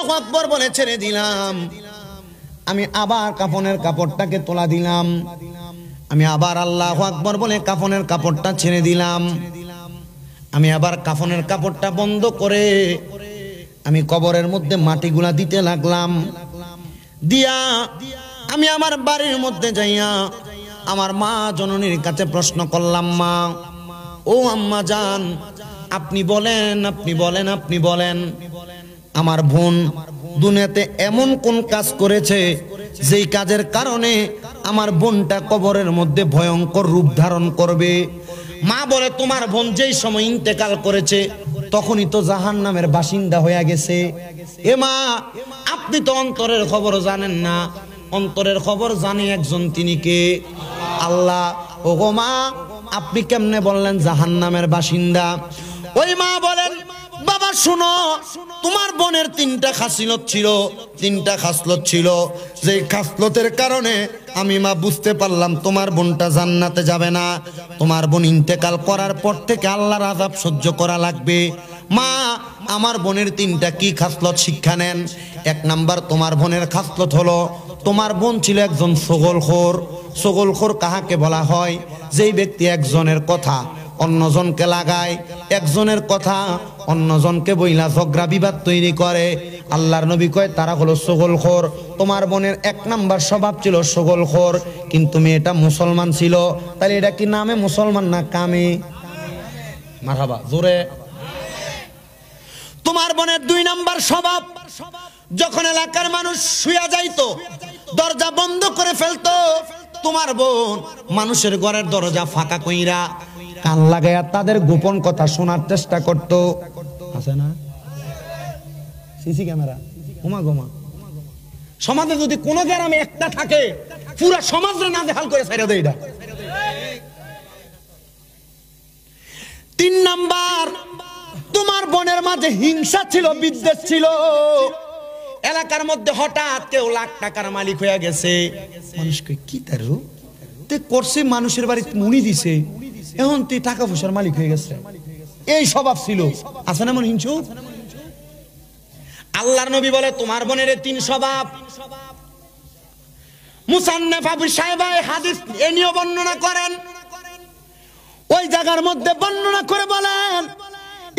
আল্লাহু আকবার বলে ছেড়ে দিলাম। আমি আবার কাফনের কাপড়টাকে তোলা দিলাম। আমি আবার আল্লাহু আকবার বলে কাফনের কাপড়টা ছেড়ে দিলাম। আমি আবার কাফনের কাপড়টা বন্ধ করে আমি কবরের মধ্যে মাটিগুলা দিতে লাগলাম। দিয়া আমি আমার বাড়ির মধ্যে যাইয়া আমার মা জননীর কাছে প্রশ্ন করলাম, মা ও আম্মা জান, আপনি বলেন, আপনি বলেন, আপনি বলেন, আমার বোন দুনিয়াতে এমন কোন কাজ করেছে যেই কাজের কারণে আমার বোনটা কবরের মধ্যে ভয়ঙ্কর রূপ ধারণ করবে? মা বলে, তোমার বোন যেই সময় ইন্তেকাল করেছে তখনই তো জাহান্নামের বাসিন্দা হয়ে গেছে। এ মা, আপনি তো অন্তরের খবর জানেন না, অন্তরের খবর জানে একজন, তিনি কে? আল্লাহ। ও গো মা, আপনি কেমনে বললেন জাহান্নামের বাসিন্দা? ওই মা বলেন, বাবা শুনো, তোমার বোনের তিনটা খাসলত ছিল, তিনটা খাসলত ছিল, যে খাসলতের কারণে আমি মা বুঝতে পারলাম তোমার বোনটা জান্নাতে যাবে না। তোমার বোন ইন্তেকাল করার পর থেকে আল্লাহর আযাব সহ্য করা লাগবে। মা, আমার বোনের তিনটা কি খাসলত শিক্ষা নেন। এক নাম্বার, তোমার বোনের খাসলত হলো তোমার বোন ছিল একজন ছগলখোর। ছগলখোর কাহাকে বলা হয়? যেই ব্যক্তি একজনের কথা অন্যজনকে লাগায়, একজনের কথা অন্যজনকে বইলা ঝগড়া বিবাদ তৈরি করে। আল্লাহর নবী কয় তারা হলো ছগলখোর। তোমার বোনের এক নাম্বার স্বভাব ছিল ছগলখোর, কিন্তু মেয়েটা মুসলমান ছিল। তাহলে এটা কি নামে মুসলমান না কামে? মারহাবা, জোরে। তোমার বোনের দুই নাম্বার স্বভাব, যখন এলাকার মানুষ শুয়া যাইতো দরজা বন্ধ করে ফেলতো, তোমার বোন মানুষের ঘরের দরজা ফাঁকা কইরা কান লাগাইয়া তাদের গোপন কথা শোনার চেষ্টা করত। আছে না সিসি ক্যামেরা? ওমা গোমা, সমাজে যদি কোনো গ্রামে একটা থাকে পুরা সমাজে নাজেহাল করে ছাইরা দেয় এটা। তিন নাম্বার, তোমার বোনের মাঝে হিংসা ছিল, বিদ্বেষ ছিল। এলাকার মধ্যে হঠাৎ কেউ লাখ টাকার মালিক হয়ে গেছে, মানুষকে কি তারু তে করছে, মানুষের বাড়ি মুনি দিছে, এখন তুই টাকা পয়সার মালিক হয়ে গেছে, এই স্বভাব ছিল। আছে না মন হিংসু? আল্লাহর নবী বলে তোমার বোনের তিন স্বভাব। মুসান্নাফ আবু সাইবা হাদিস এ নিয়ে বর্ণনা করেন। ওই জায়গার মধ্যে বর্ণনা করে বলেন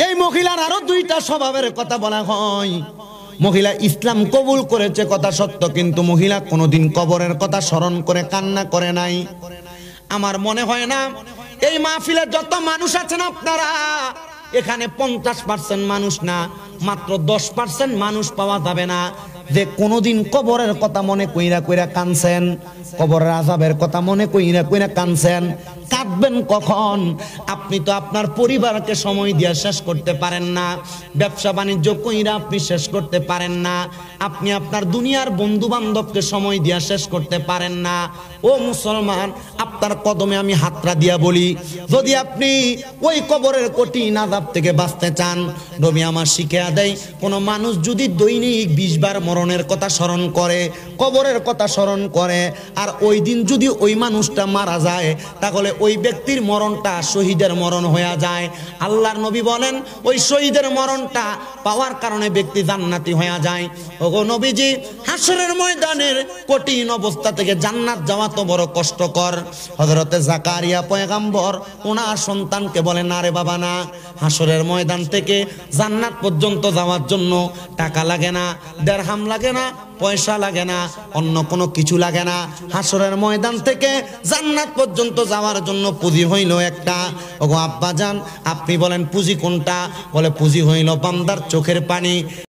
এই মহিলার আরো দুইটা স্বভাবের কথা বলা হয়। মহিলা ইসলাম কবুল করেছে কথা সত্য, কিন্তু মহিলা কোনোদিন কবরের কথা স্মরণ করে কান্না করে নাই। আমার মনে হয় না এই মাহফিলে যত মানুষ আছেন আপনারা, এখানে 50% মানুষ না, মাত্র 10% মানুষ পাওয়া যাবে না যে কোনোদিন কবরের কথা মনে কইরা কইরা কানছেন, কবরের আযাবের কথা মনে কইরা কইরা কানছেন। কাঁদবেন কখন? আপনি তো আপনার পরিবারকে সময় দিয়ে শেষ করতে পারেন না, ব্যবসা বাণিজ্য কইরা আপনি শেষ করতে পারেন না, আপনি আপনার দুনিয়ার বন্ধু বান্ধবকে সময় দিয়ে শেষ করতে পারেন না। ও মুসলমান, আপনার কদমে আমি হাতরা দিয়া বলি, যদি আপনি ওই কবরের কঠিন আযাব থেকে বাঁচতে চান, নবী আমার শিখিয়ে দেয়, কোনো মানুষ যদি দৈনিক 20 বার মরণের কথা স্মরণ করে, কবরের কথা স্মরণ করে, আর ওই দিন যদি ওই মানুষটা মারা যায়, তাহলে ওই ব্যক্তির মরণটা শহীদের মরণ হয়ে যায়। আল্লাহর নবী বলেন ওই শহীদের মরণটা পাওয়ার কারণে ব্যক্তি জান্নাতি হয়ে যায়। ওগো নবীজি, হাসরের ময়দানের কঠিন অবস্থা থেকে জান্নাত যাওয়া তো বড় কষ্টকর। হযরতে জাকারিয়া পয়গম্বর ওনার সন্তানকে বলেন, না রে বাবা না, হাসরের ময়দান থেকে জান্নাত পর্যন্ত যাওয়ার জন্য টাকা লাগে না, দিরহাম লাগে না, পয়সা লাগে না, অন্য কোনো কিছু লাগে না। হাসরের ময়দান থেকে জান্নাত পর্যন্ত যাওয়ার জন্য পুঁজি হইল একটা। ওগো আব্বা জান, আপনি বলেন পুঁজি কোনটা? বলে পুঁজি হইল বান্দার চোখের পানি।